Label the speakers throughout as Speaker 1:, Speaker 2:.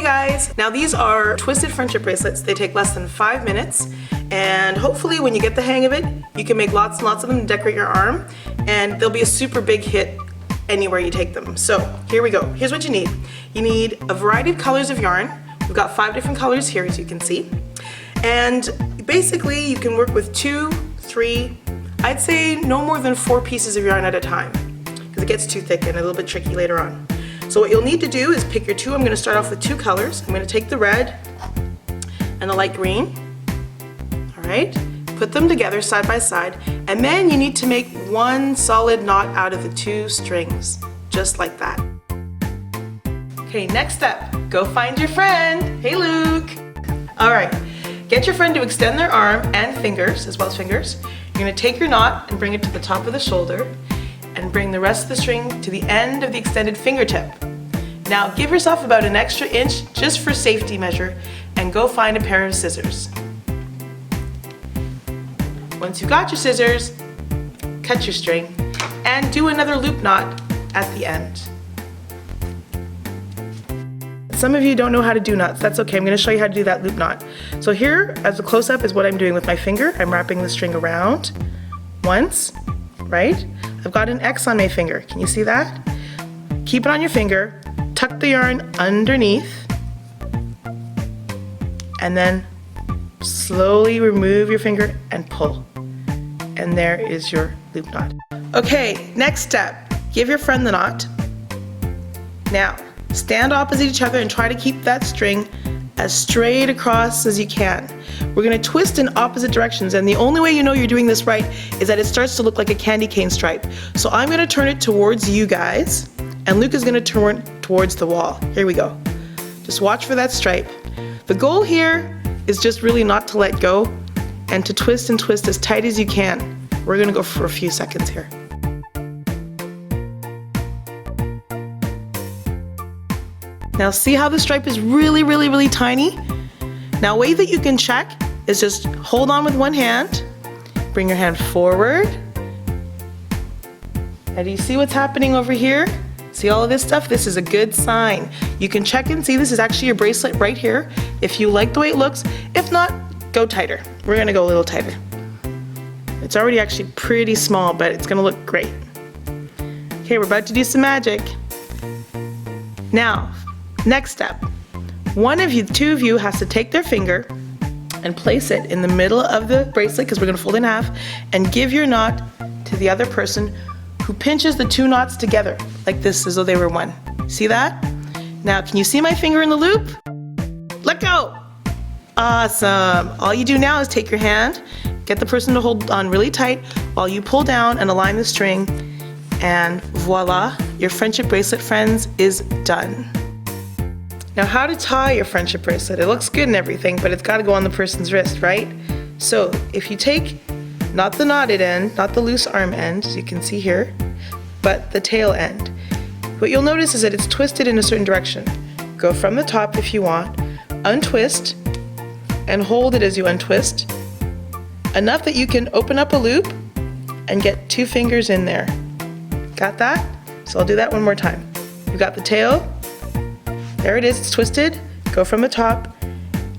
Speaker 1: guys! Now these are twisted friendship bracelets. They take less than 5 minutes, and hopefully when you get the hang of it, you can make lots and lots of them to decorate your arm, and they'll be a super big hit anywhere you take them. So here we go. Here's what you need. You need a variety of colors of yarn. We've got 5 different colors here, as you can see. And basically you can work with 2, 3, I'd say no more than 4 pieces of yarn at a time, because it gets too thick and a little bit tricky later on. So what you'll need to do is pick your 2. I'm going to start off with 2 colors. I'm going to take the red and the light green. Alright, put them together side by side, and then you need to make 1 solid knot out of the 2 strings, just like that. Okay, next step, go find your friend. Hey Luke! Alright, get your friend to extend their arm and fingers, as well as fingers. You're going to take your knot and bring it to the top of the shoulder, and bring the rest of the string to the end of the extended fingertip. Now give yourself about an extra inch just for safety measure, and go find a pair of scissors. Once you've got your scissors, cut your string and do another loop knot at the end. Some of you don't know how to do knots. That's okay. I'm going to show you how to do that loop knot. So here, as a close-up, is what I'm doing with my finger. I'm wrapping the string around once, right? I've got an X on my finger. Can you see that? Keep it on your finger, tuck the yarn underneath, and then slowly remove your finger and pull. And there is your loop knot. Okay, next step. Give your friend the knot. Now, stand opposite each other and try to keep that string as straight across as you can. We're going to twist in opposite directions, and the only way you know you're doing this right is that it starts to look like a candy cane stripe. So I'm going to turn it towards you guys, and Luke is going to turn towards the wall. Here we go. Just watch for that stripe. The goal here is just really not to let go and to twist and twist as tight as you can. We're going to go for a few seconds here. Now see how the stripe is really tiny? Now a way that you can check is just hold on with one hand, bring your hand forward. Now do you see what's happening over here? See all of this stuff? This is a good sign. You can check and see this is actually your bracelet right here. If you like the way it looks, if not, go tighter. We're gonna go a little tighter. It's already actually pretty small, but it's gonna look great. Okay, we're about to do some magic. Now, next step. Two of you has to take their finger and place it in the middle of the bracelet, because we're going to fold it in half, and give your knot to the other person, who pinches the 2 knots together like this, as though they were one. See that? Now can you see my finger in the loop? Let go! Awesome! All you do now is take your hand, get the person to hold on really tight while you pull down and align the string, and voila, your friendship bracelet, friends, is done. Now how to tie your friendship bracelet. It looks good and everything, but it's got to go on the person's wrist, right? So if you take not the knotted end, not the loose arm end, as you can see here, but the tail end, what you'll notice is that it's twisted in a certain direction. Go from the top if you want, untwist, and hold it as you untwist, enough that you can open up a loop and get 2 fingers in there. Got that? So I'll do that one more time. You got the tail. There it is, it's twisted. Go from the top,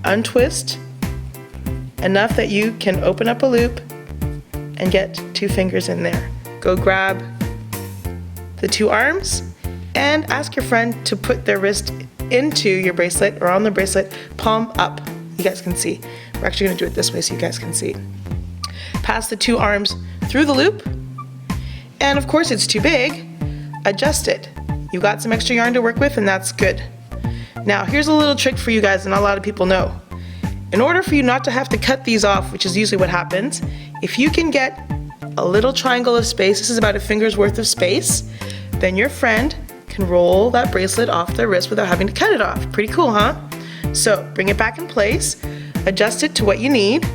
Speaker 1: untwist, enough that you can open up a loop and get 2 fingers in there. Go grab the 2 arms and ask your friend to put their wrist into your bracelet, or on the bracelet, palm up. You guys can see. We're actually going to do it this way so you guys can see. Pass the 2 arms through the loop, and of course it's too big, adjust it. You've got some extra yarn to work with, and that's good. Now here's a little trick for you guys that not a lot of people know. In order for you not to have to cut these off, which is usually what happens, if you can get a little triangle of space, this is about a finger's worth of space, then your friend can roll that bracelet off their wrist without having to cut it off. Pretty cool, huh? So bring it back in place, adjust it to what you need.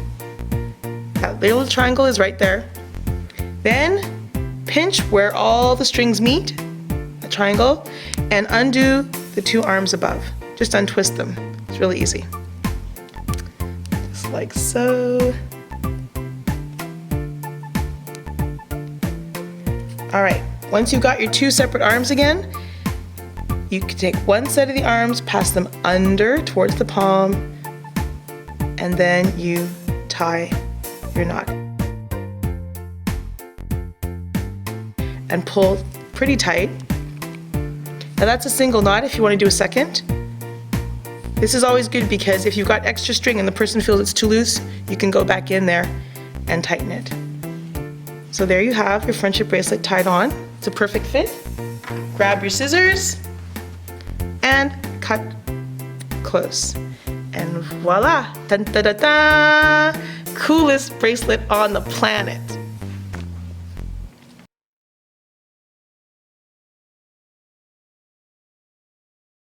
Speaker 1: That little triangle is right there. Then pinch where all the strings meet, a triangle, and undo the 2 arms above. Just untwist them. It's really easy. Just like so. All right, once you've got your 2 separate arms again, you can take one set of the arms, pass them under towards the palm, and then you tie your knot. And pull pretty tight. Now that's a single knot. If you want to do a second, this is always good because if you've got extra string and the person feels it's too loose, you can go back in there and tighten it. So there you have your friendship bracelet tied on. It's a perfect fit. Grab your scissors and cut close. And voila! Dun, da, da, da. Coolest bracelet on the planet.